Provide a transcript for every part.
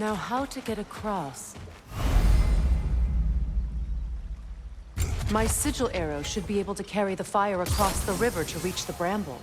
Now how to get across? My sigil arrow should be able to carry the fire across the river to reach the bramble.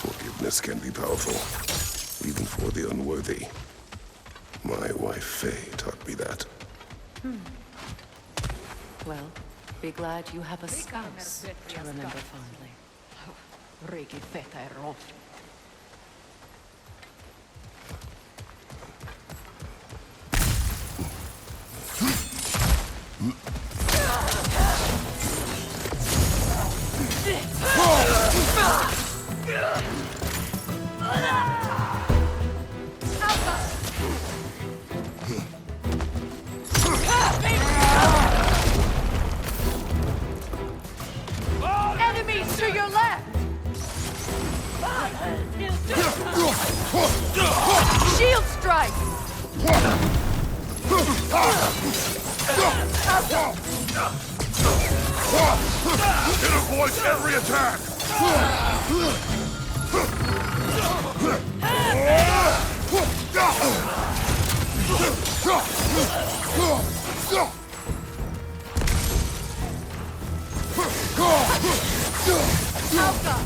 Forgiveness can be powerful, even for the unworthy. My wife Faye taught me that. Well, be glad you have a spouse to remember fondly. Rikit feta ero. Enemies to your left! Shield strike! It avoids every attack! Look out!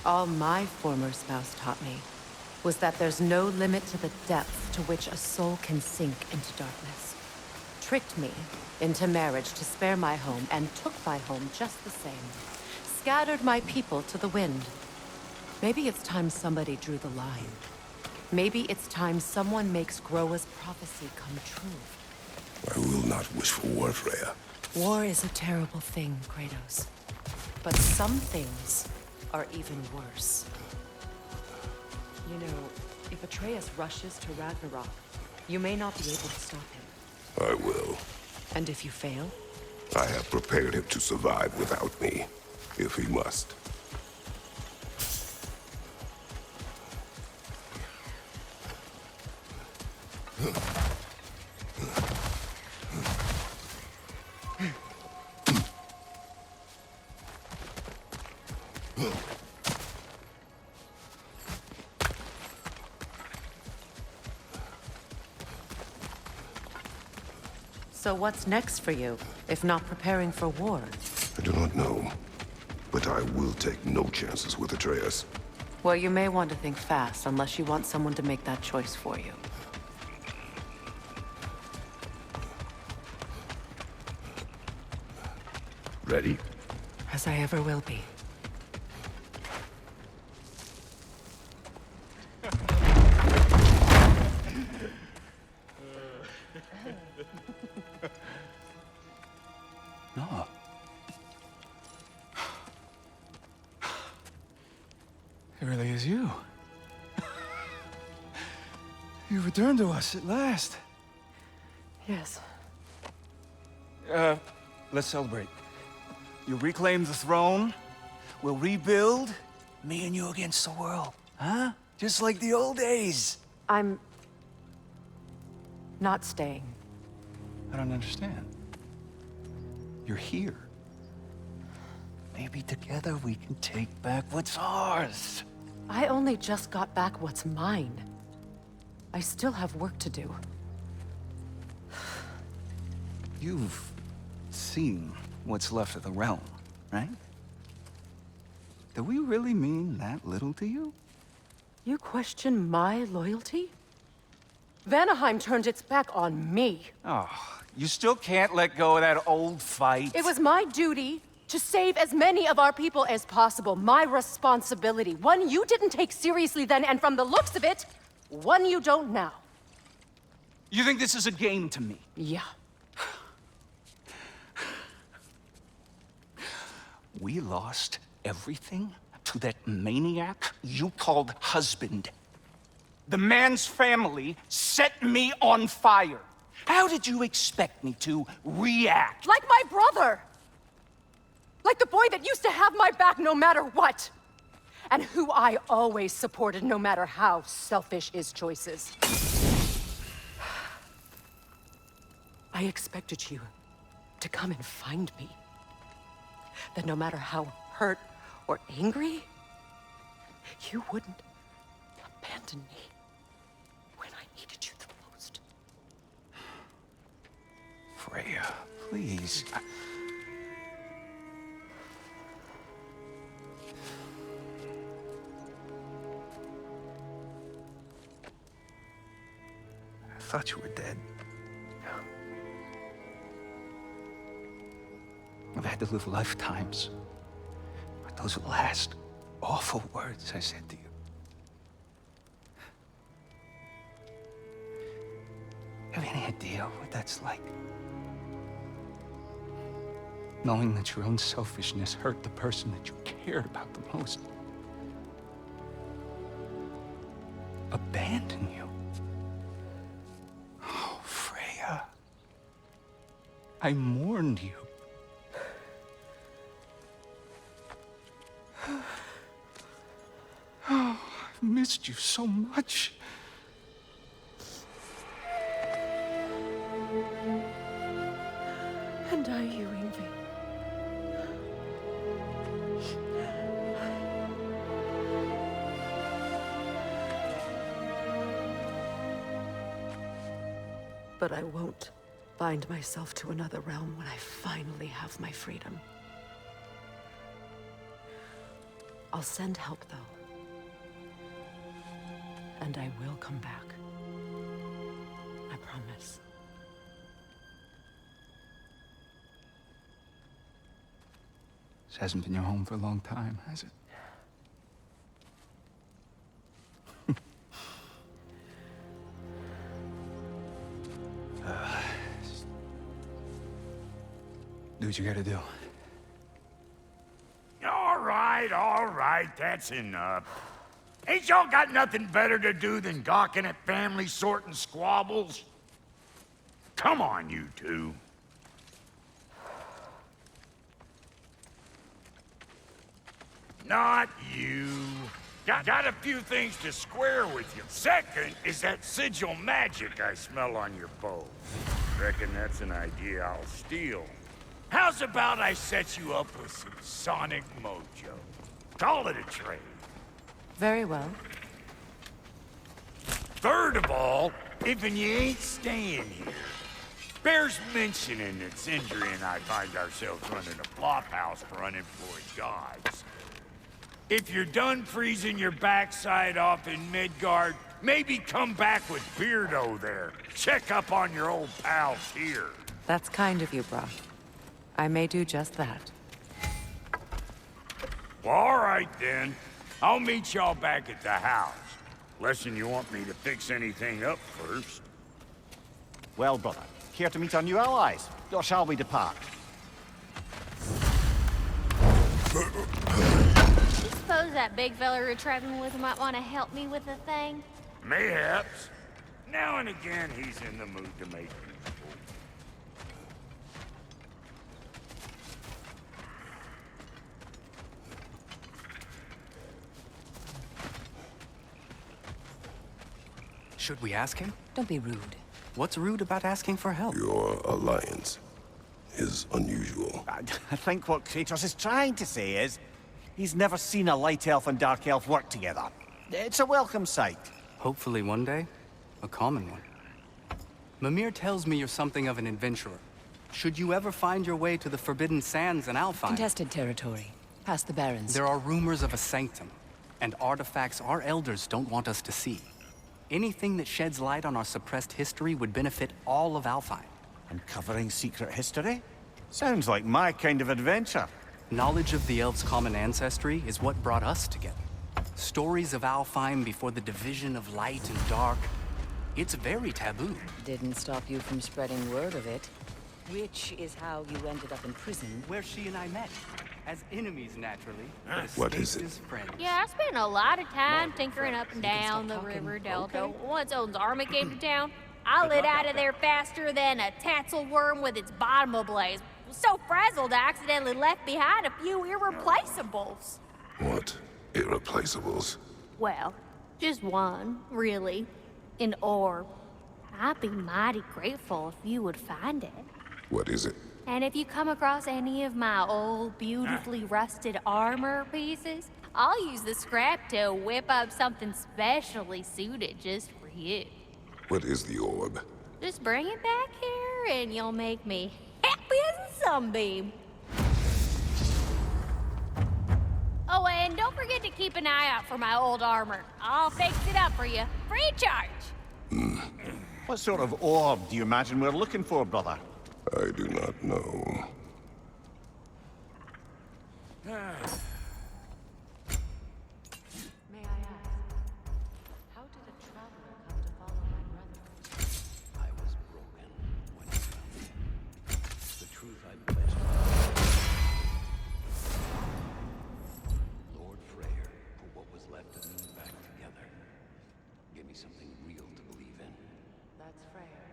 All my former spouse taught me was that there's no limit to the depth to which a soul can sink into darkness. Tricked me into marriage to spare my home and took my home just the same. scattered my people to the wind. Maybe it's time somebody drew the line. Maybe it's time someone makes Groa's prophecy come true. I will not wish for war, Freya. War is a terrible thing, Kratos. But some things are even worse. You know, if Atreus rushes to Ragnarok, you may not be able to stop him. I will. And if you fail? I have prepared him to survive without me, if he must. So what's next for you, if not preparing for war? I do not know, but I will take no chances with Atreus. Well, you may want to think fast, unless you want someone to make that choice for you. Ready? As I ever will be. No. It really is you. You returned to us at last. Yes. Let's celebrate. You reclaim the throne. We'll rebuild. Me and you against the world. Huh? Just like the old days. I'm... not staying. I don't understand. You're here. Maybe together we can take back what's ours. I only just got back what's mine. I still have work to do. You've seen what's left of the realm, right? Do we really mean that little to you? You question my loyalty? Vanaheim turned its back on me. Oh, you still can't let go of that old fight. It was my duty to save as many of our people as possible. My responsibility. One you didn't take seriously then, and from the looks of it, one you don't now. You think this is a game to me? Yeah. We lost everything to that maniac you called husband. The man's family set me on fire. How did you expect me to react? Like my brother! Like the boy that used to have my back no matter what! And who I always supported no matter how selfish his choices. I expected you to come and find me. That no matter how hurt or angry, you wouldn't abandon me when I needed you the most. Freya, please. I thought you were dead. I've had to live lifetimes with those last awful words I said to you. Have any idea what that's like? Knowing that your own selfishness hurt the person that you cared about the most. Abandon you. Oh, Freya. I mourned you. Oh, I've missed you so much. And I you, Ingvi. But I won't bind myself to another realm when I finally have my freedom. I'll send help, though. And I will come back. I promise. This hasn't been your home for a long time, has it? Do what you gotta do. All right, that's enough. Ain't y'all got nothing better to do than gawking at family sorting squabbles? Come on, you two. Not you. Got a few things to square with you. Second is that sigil magic I smell on your bow. Reckon that's an idea I'll steal. How's about I set you up with some sonic mojo? Call it a trade. Very well. Third of all, if you ain't staying here, bears mentioning that Sindri and I find ourselves running a flop house for unemployed gods. If you're done freezing your backside off in Midgard, maybe come back with Beardo there. Check up on your old pals here. That's kind of you, Brock. I may do just that. Well, all right then. I'll meet y'all back at the house. Less'n you want me to fix anything up first. Well, brother, care to meet our new allies? Or shall we depart? Suppose that big fella you're traveling with might want to help me with a thing? Mayhaps. Now and again, he's in the mood to make people. Should we ask him? Don't be rude. What's rude about asking for help? Your alliance is unusual. I think what Kratos is trying to say is, he's never seen a light elf and dark elf work together. It's a welcome sight. Hopefully one day, a common one. Mimir tells me you're something of an adventurer. Should you ever find your way to the Forbidden Sands in Alfheim... Contested territory. Past the Barrens. There are rumors of a sanctum, and artifacts our elders don't want us to see. Anything that sheds light on our suppressed history would benefit all of Alfheim. Uncovering secret history? Sounds like my kind of adventure. Knowledge of the elves' common ancestry is what brought us together. Stories of Alfheim before the division of light and dark. It's very taboo. Didn't stop you from spreading word of it. Which is how you ended up in prison. Where she and I met. As enemies, naturally. but What is escaped it? as friends. Yeah, I spent a lot of time tinkering up and down the river delta. Once Odin's army came to town, I lit out of there faster than a tassel worm with its bottom ablaze. So frazzled, I accidentally left behind a few irreplaceables. What irreplaceables? Well, just one, really. An orb. I'd be mighty grateful if you would find it. What is it? And if you come across any of my old, beautifully rusted armor pieces, I'll use the scrap to whip up something specially suited just for you. What is the orb? Just bring it back here and you'll make me happy as a sunbeam. Oh, and don't forget to keep an eye out for my old armor. I'll fix it up for you, free of charge. What sort of orb do you imagine we're looking for, brother? I do not know. May I ask, how did a traveler come to follow my brother? I was broken when I found you. The truth I pledged. Lord Freyr put what was left of me back together. Give me something real to believe in. That's Freyr,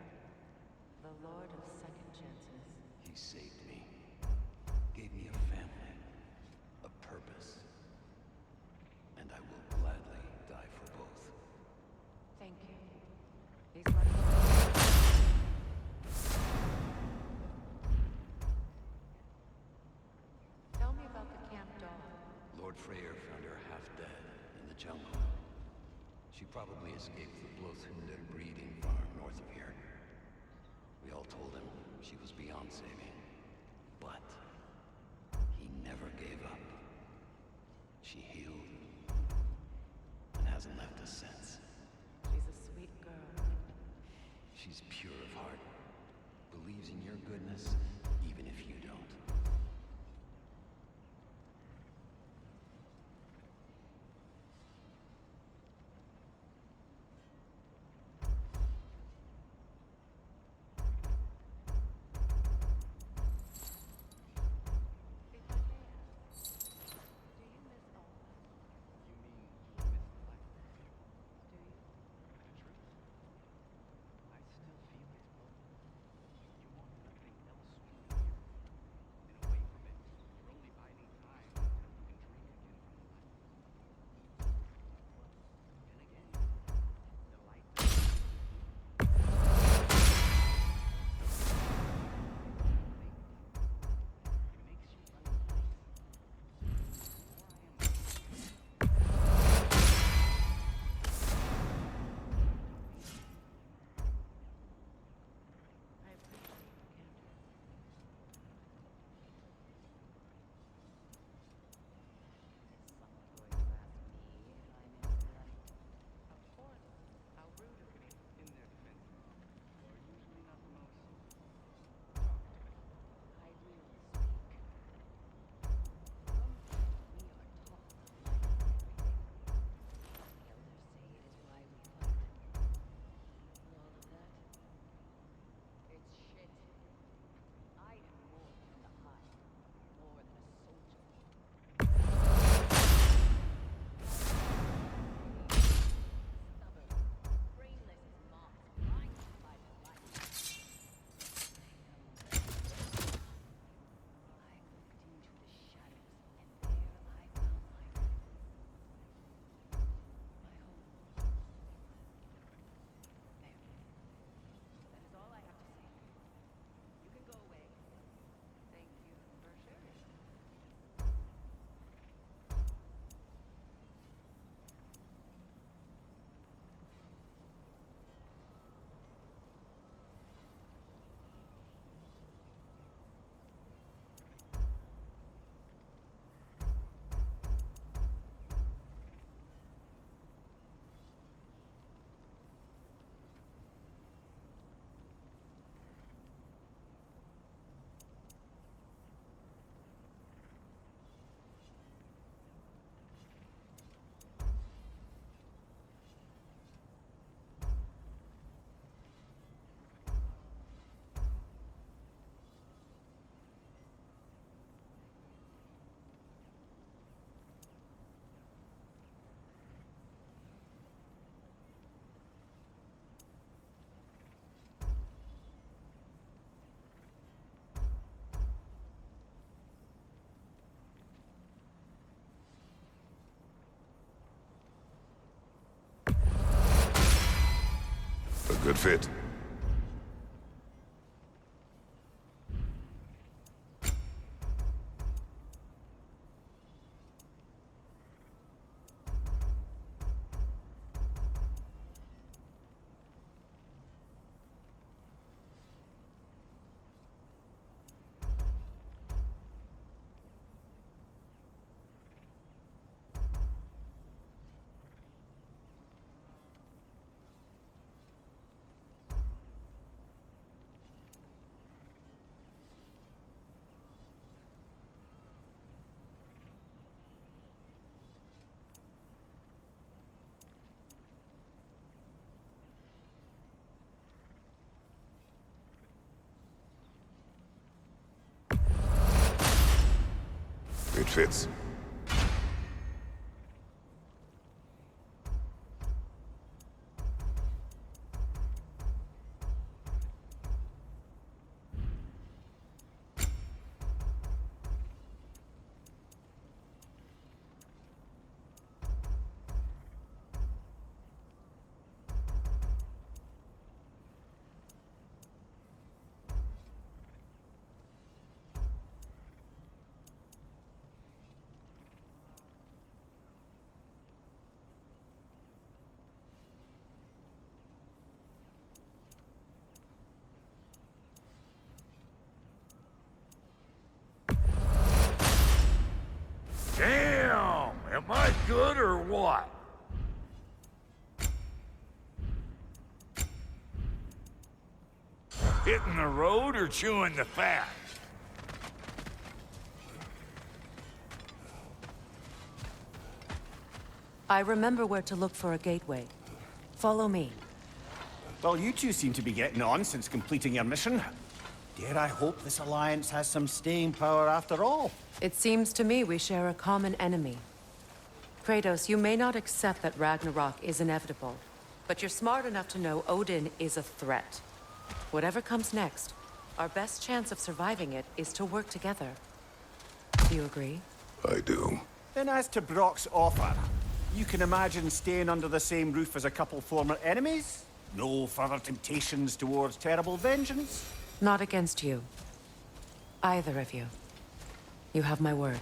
the Lord of Second Chances. He saved me. Gave me a family. A purpose. And I will gladly die for both. Thank you. These letters... Tell me about the camp dog. Lord Freyr found her half dead in the jungle. She probably escaped the Blothhunder breeding farm north of here. We all told him she was beyond saving. But he never gave up. She healed and hasn't left us since. She's a sweet girl. She's pure of heart. Believes in your goodness, even if you don't. Good fit. It fits. Damn! Am I good or what? Hitting the road or chewing the fat? I remember where to look for a gateway. Follow me. Well, you two seem to be getting on since completing your mission. Dare I hope this alliance has some staying power after all? It seems to me we share a common enemy. Kratos, you may not accept that Ragnarok is inevitable, but you're smart enough to know Odin is a threat. Whatever comes next, our best chance of surviving it is to work together. Do you agree? I do. Then as to Brock's offer, you can imagine staying under the same roof as a couple former enemies? No further temptations towards terrible vengeance? Not against you. Either of you. You have my word.